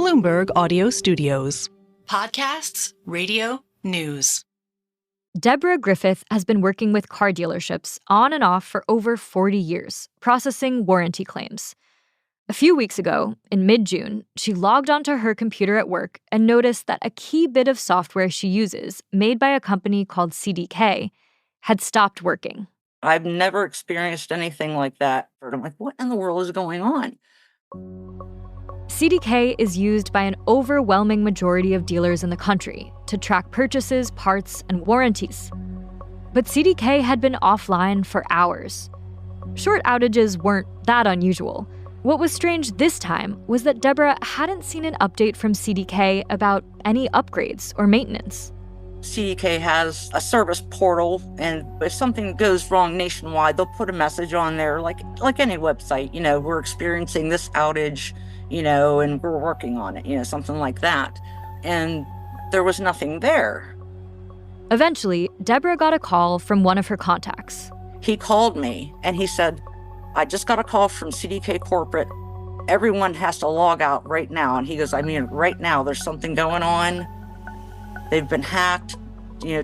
Bloomberg Audio Studios. Podcasts, radio, news. Deborah Griffith has been working with car dealerships on and off for over 40 years, processing warranty claims. A few weeks ago, in mid-June, she logged onto her computer at work and noticed that a key bit of software she uses, made by a company called CDK, had stopped working. I've never experienced anything like that. I'm like, what in the world is going on? CDK is used by an overwhelming majority of dealers in the country to track purchases, parts, and warranties. But CDK had been offline for hours. Short outages weren't that unusual. What was strange this time was that Deborah hadn't seen an update from CDK about any upgrades or maintenance. CDK has a service portal, and if something goes wrong nationwide, they'll put a message on there, like any website, we're experiencing this outage, and we're working on it, something like that. And there was nothing there. Eventually, Deborah got a call from one of her contacts. He called me and he said, I just got a call from CDK Corporate. Everyone has to log out right now. And he goes, right now, there's something going on. They've been hacked.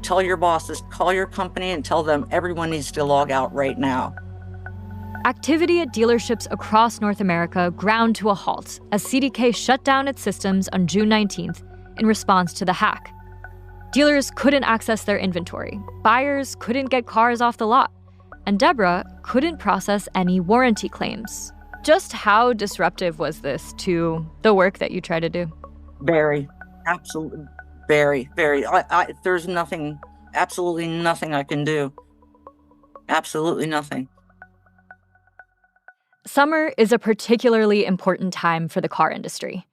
Tell your bosses, call your company and tell them everyone needs to log out right now. Activity at dealerships across North America ground to a halt as CDK shut down its systems on June 19th in response to the hack. Dealers couldn't access their inventory, buyers couldn't get cars off the lot, and Deborah couldn't process any warranty claims. Just how disruptive was this to the work that you try to do? Very, absolutely, very, very. There's nothing, absolutely nothing I can do. Absolutely nothing. Summer is a particularly important time for the car industry.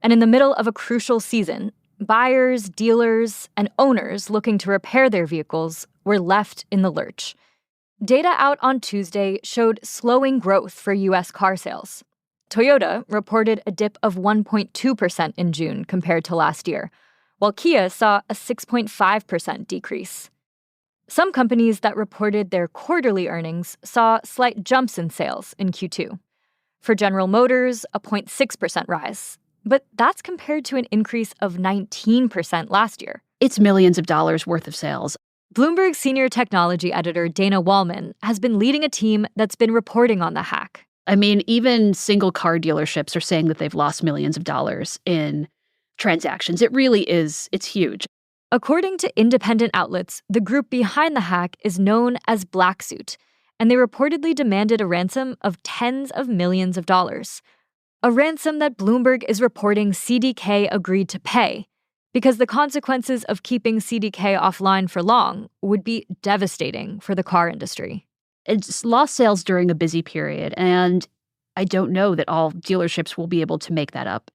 And in the middle of a crucial season, buyers, dealers, and owners looking to repair their vehicles were left in the lurch. Data out on Tuesday showed slowing growth for U.S. car sales. Toyota reported a dip of 1.2% in June compared to last year, while Kia saw a 6.5% decrease. Some companies that reported their quarterly earnings saw slight jumps in sales in Q2. For General Motors, a 0.6% rise. But that's compared to an increase of 19% last year. It's millions of dollars worth of sales. Bloomberg senior technology editor Dana Wollman has been leading a team that's been reporting on the hack. Even single car dealerships are saying that they've lost millions of dollars in transactions. It really is, it's huge. According to independent outlets, the group behind the hack is known as Black Suit, and they reportedly demanded a ransom of tens of millions of dollars. A ransom that Bloomberg is reporting CDK agreed to pay, because the consequences of keeping CDK offline for long would be devastating for the car industry. It's lost sales during a busy period, and I don't know that all dealerships will be able to make that up.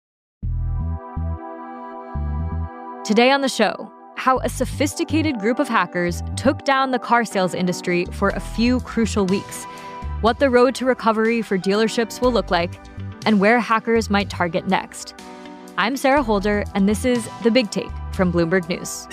Today on the show, how a sophisticated group of hackers took down the car sales industry for a few crucial weeks, what the road to recovery for dealerships will look like, and where hackers might target next. I'm Sarah Holder, and this is The Big Take from Bloomberg News.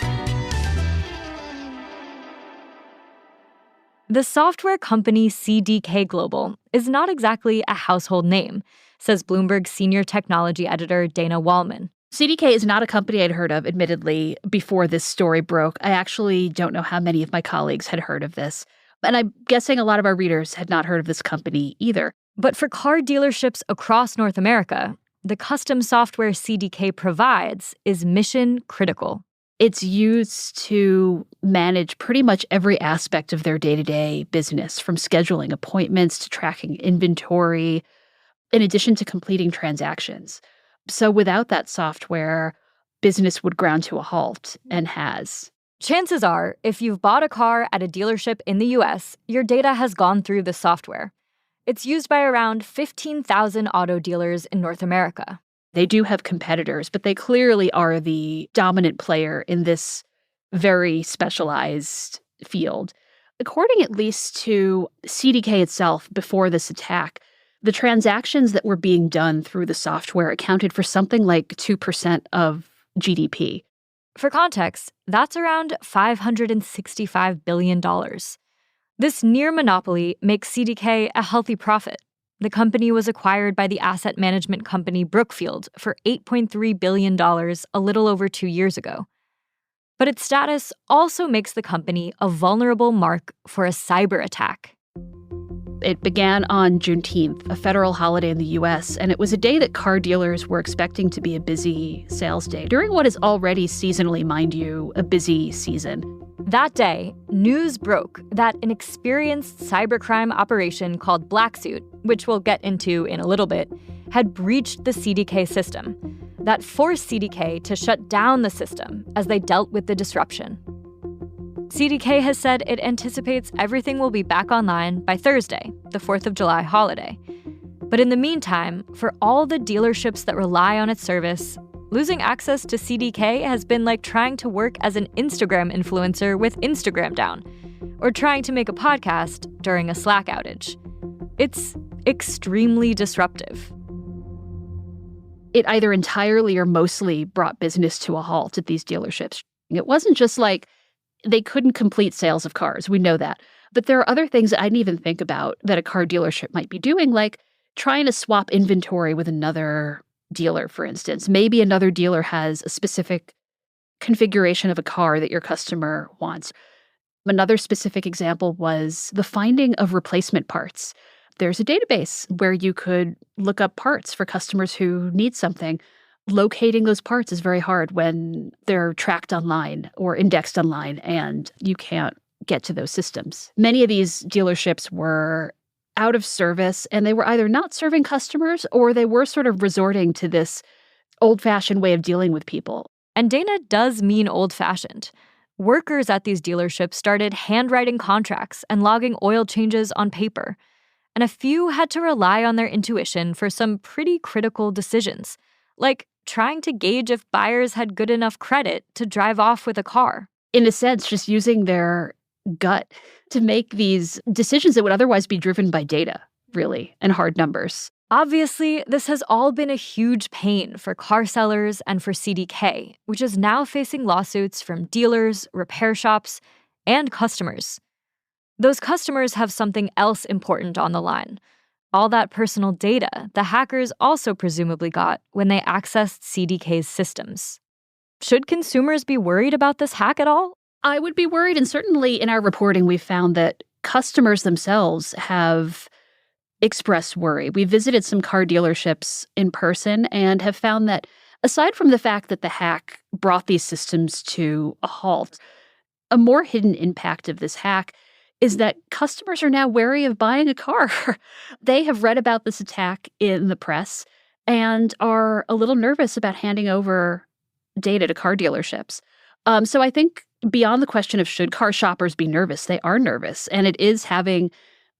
The software company CDK Global is not exactly a household name, says Bloomberg senior technology editor Dana Wollman. CDK is not a company I'd heard of, admittedly, before this story broke. I actually don't know how many of my colleagues had heard of this. And I'm guessing a lot of our readers had not heard of this company either. But for car dealerships across North America, the custom software CDK provides is mission critical. It's used to manage pretty much every aspect of their day-to-day business, from scheduling appointments to tracking inventory, in addition to completing transactions. So without that software, business would ground to a halt, and has. Chances are, if you've bought a car at a dealership in the U.S., your data has gone through the software. It's used by around 15,000 auto dealers in North America. They do have competitors, but they clearly are the dominant player in this very specialized field. According at least to CDK itself before this attack, the transactions that were being done through the software accounted for something like 2% of GDP. For context, that's around $565 billion. This near monopoly makes CDK a healthy profit. The company was acquired by the asset management company Brookfield for $8.3 billion a little over 2 years ago. But its status also makes the company a vulnerable mark for a cyber attack. It began on Juneteenth, a federal holiday in the U.S., and it was a day that car dealers were expecting to be a busy sales day during what is already seasonally, mind you, a busy season. That day, news broke that an experienced cybercrime operation called Black Suit, which we'll get into in a little bit, had breached the CDK system. That forced CDK to shut down the system as they dealt with the disruption. CDK has said it anticipates everything will be back online by Thursday, the 4th of July holiday. But in the meantime, for all the dealerships that rely on its service, losing access to CDK has been like trying to work as an Instagram influencer with Instagram down, or trying to make a podcast during a Slack outage. It's extremely disruptive. It either entirely or mostly brought business to a halt at these dealerships. It wasn't just like they couldn't complete sales of cars. We know that. But there are other things that I didn't even think about that a car dealership might be doing, like trying to swap inventory with another dealer, for instance. Maybe another dealer has a specific configuration of a car that your customer wants. Another specific example was the finding of replacement parts. There's a database where you could look up parts for customers who need something. Locating those parts is very hard when they're tracked online or indexed online and you can't get to those systems. Many of these dealerships were out of service and they were either not serving customers or they were sort of resorting to this old-fashioned way of dealing with people. And Dana does mean old-fashioned. Workers at these dealerships started handwriting contracts and logging oil changes on paper. And a few had to rely on their intuition for some pretty critical decisions, like trying to gauge if buyers had good enough credit to drive off with a car. In a sense, just using their gut to make these decisions that would otherwise be driven by data, really, and hard numbers. Obviously, this has all been a huge pain for car sellers and for CDK, which is now facing lawsuits from dealers, repair shops, and customers. Those customers have something else important on the line. All that personal data the hackers also presumably got when they accessed CDK's systems. Should consumers be worried about this hack at all? I would be worried, and certainly in our reporting, we found that customers themselves have expressed worry. We visited some car dealerships in person and have found that aside from the fact that the hack brought these systems to a halt, a more hidden impact of this hack is that customers are now wary of buying a car. They have read about this attack in the press and are a little nervous about handing over data to car dealerships. So I think beyond the question of should car shoppers be nervous, they are nervous, and it is having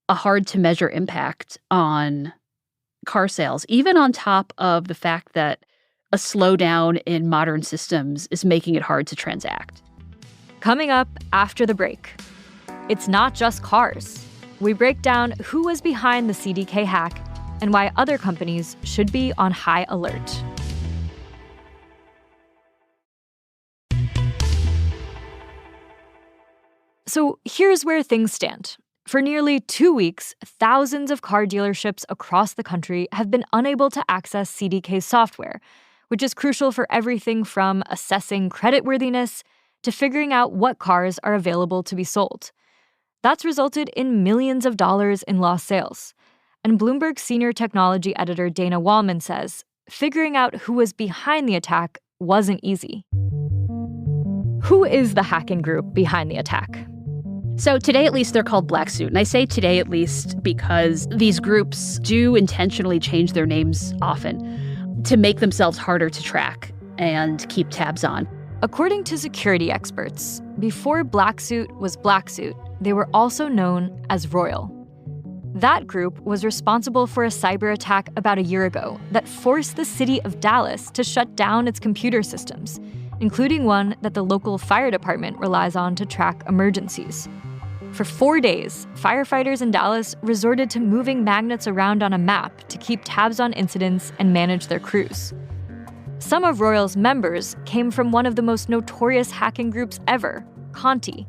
a hard-to-measure impact on car sales, even on top of the fact that a slowdown in modern systems is making it hard to transact. Coming up after the break. It's not just cars. We break down who was behind the CDK hack and why other companies should be on high alert. So here's where things stand. For nearly 2 weeks, thousands of car dealerships across the country have been unable to access CDK's software, which is crucial for everything from assessing creditworthiness to figuring out what cars are available to be sold. That's resulted in millions of dollars in lost sales. And Bloomberg senior technology editor Dana Wollman says figuring out who was behind the attack wasn't easy. Who is the hacking group behind the attack? So today, at least, they're called Black Suit. And I say today, at least, because these groups do intentionally change their names often to make themselves harder to track and keep tabs on. According to security experts, before Black Suit was Black Suit, they were also known as Royal. That group was responsible for a cyber attack about a year ago that forced the city of Dallas to shut down its computer systems, including one that the local fire department relies on to track emergencies. For 4 days, firefighters in Dallas resorted to moving magnets around on a map to keep tabs on incidents and manage their crews. Some of Royal's members came from one of the most notorious hacking groups ever, Conti,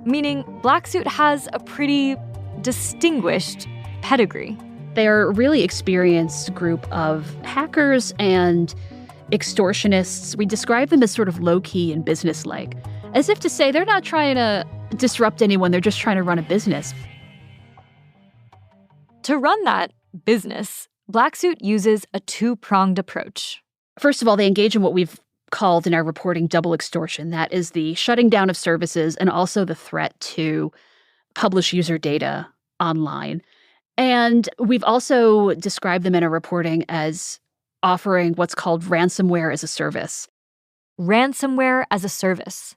meaning Black Suit has a pretty distinguished pedigree. They're a really experienced group of hackers and extortionists. We describe them as sort of low-key and business-like, as if to say they're not trying to disrupt anyone, they're just trying to run a business. To run that business, Black Suit uses a two-pronged approach. First of all, they engage in what we've called in our reporting double extortion. That is the shutting down of services and also the threat to publish user data online. And we've also described them in our reporting as offering what's called ransomware as a service. Ransomware as a service.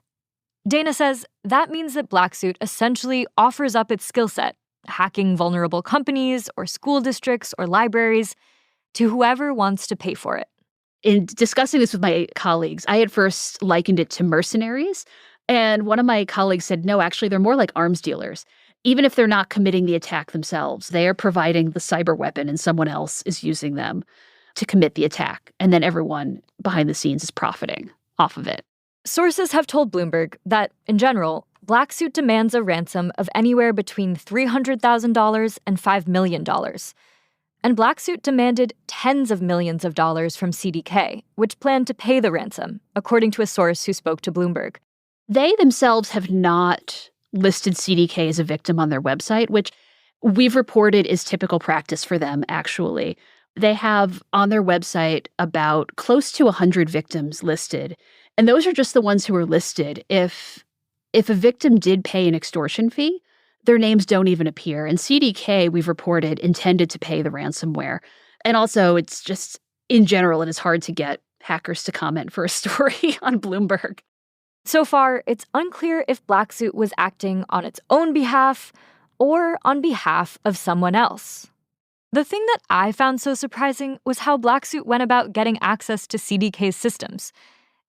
Dana says that means that Black Suit essentially offers up its skill set, hacking vulnerable companies or school districts or libraries, to whoever wants to pay for it. In discussing this with my colleagues, I had first likened it to mercenaries. And one of my colleagues said, no, actually, they're more like arms dealers. Even if they're not committing the attack themselves, they are providing the cyber weapon and someone else is using them to commit the attack. And then everyone behind the scenes is profiting off of it. Sources have told Bloomberg that, in general, Black Suit demands a ransom of anywhere between $300,000 and $5 million. And Black Suit demanded tens of millions of dollars from CDK, which planned to pay the ransom, according to a source who spoke to Bloomberg. They themselves have not listed CDK as a victim on their website, which we've reported is typical practice for them, actually. They have on their website about close to 100 victims listed. And those are just the ones who are listed. If a victim did pay an extortion fee, their names don't even appear. And CDK, we've reported, intended to pay the ransomware. And also, it's just, in general, it is hard to get hackers to comment for a story on Bloomberg. So far, it's unclear if Black Suit was acting on its own behalf or on behalf of someone else. The thing that I found so surprising was how Black Suit went about getting access to CDK's systems.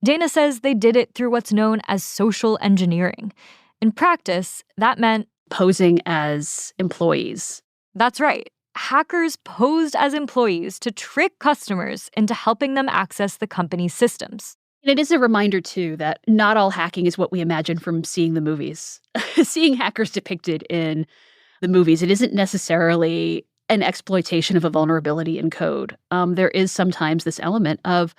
Dana says they did it through what's known as social engineering. In practice, that meant posing as employees. That's right. Hackers posed as employees to trick customers into helping them access the company's systems. And it is a reminder, too, that not all hacking is what we imagine from seeing the movies. Seeing hackers depicted in the movies, it isn't necessarily an exploitation of a vulnerability in code. There is sometimes this element of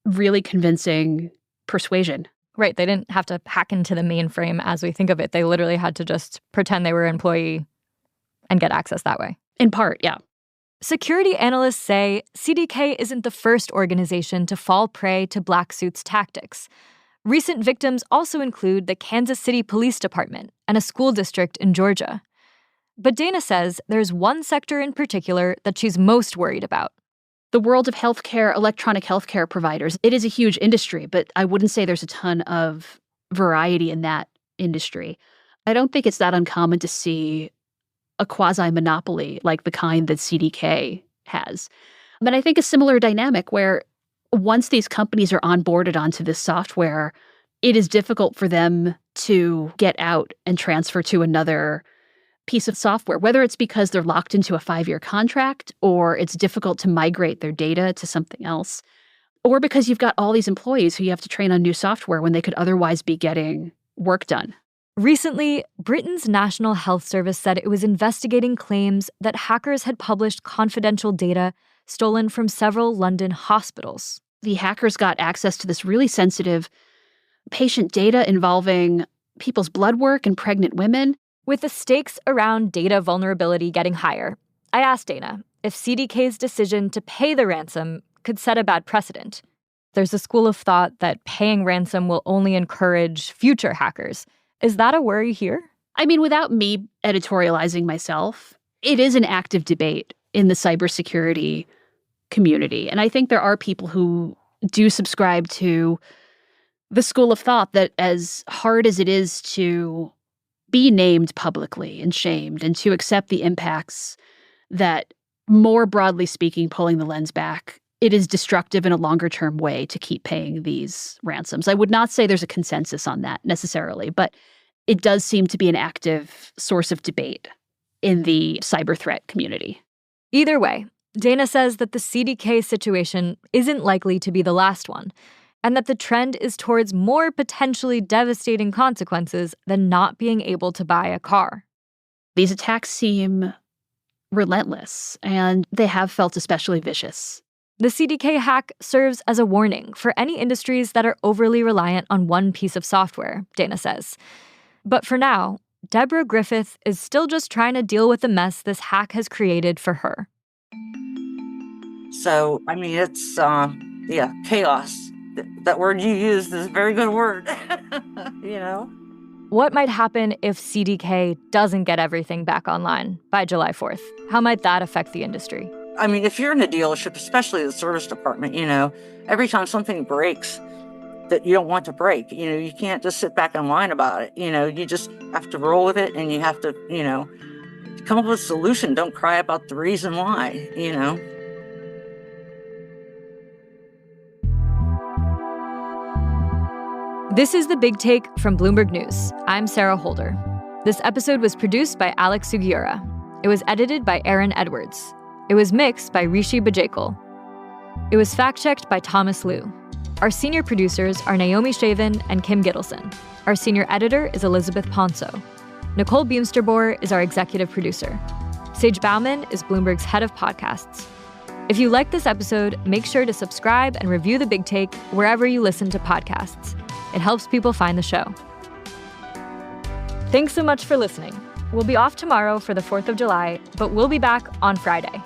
really convincing persuasion. Right. They didn't have to hack into the mainframe as we think of it. They literally had to just pretend they were an employee and get access that way. In part, yeah. Security analysts say CDK isn't the first organization to fall prey to Black Suit's tactics. Recent victims also include the Kansas City Police Department and a school district in Georgia. But Dana says there's one sector in particular that she's most worried about. The world of healthcare, electronic healthcare providers, it is a huge industry, but I wouldn't say there's a ton of variety in that industry. I don't think it's that uncommon to see a quasi-monopoly like the kind that CDK has. But I think a similar dynamic where once these companies are onboarded onto this software, it is difficult for them to get out and transfer to another piece of software, whether it's because they're locked into a 5-year contract or it's difficult to migrate their data to something else, or because you've got all these employees who you have to train on new software when they could otherwise be getting work done. Recently, Britain's National Health Service said it was investigating claims that hackers had published confidential data stolen from several London hospitals. The hackers got access to this really sensitive patient data involving people's blood work and pregnant women. With the stakes around data vulnerability getting higher, I asked Dana if CDK's decision to pay the ransom could set a bad precedent. There's a school of thought that paying ransom will only encourage future hackers. Is that a worry here? I mean, without me editorializing myself, it is an active debate in the cybersecurity community. And I think there are people who do subscribe to the school of thought that as hard as it is to be named publicly and shamed and to accept the impacts that, more broadly speaking, pulling the lens back, it is destructive in a longer-term way to keep paying these ransoms. I would not say there's a consensus on that necessarily, but it does seem to be an active source of debate in the cyber threat community. Either way, Dana says that the CDK situation isn't likely to be the last one, and that the trend is towards more potentially devastating consequences than not being able to buy a car. These attacks seem relentless, and they have felt especially vicious. The CDK hack serves as a warning for any industries that are overly reliant on one piece of software, Dana says. But for now, Deborah Griffith is still just trying to deal with the mess this hack has created for her. So, I mean, it's, chaos. That word you used is a very good word, you know? What might happen if CDK doesn't get everything back online by July 4th? How might that affect the industry? I mean, if you're in a dealership, especially the service department, every time something breaks that you don't want to break, you can't just sit back and whine about it. You just have to roll with it, and you have to, come up with a solution. Don't cry about the reason why, This is The Big Take from Bloomberg News. I'm Sarah Holder. This episode was produced by Alex Sugiura. It was edited by Aaron Edwards. It was mixed by Rishi Bajekal. It was fact-checked by Thomas Liu. Our senior producers are Naomi Shavin and Kim Gittleson. Our senior editor is Elizabeth Ponso. Nicole Beamsterboer is our executive producer. Sage Bauman is Bloomberg's head of podcasts. If you like this episode, make sure to subscribe and review The Big Take wherever you listen to podcasts. It helps people find the show. Thanks so much for listening. We'll be off tomorrow for the 4th of July, but we'll be back on Friday.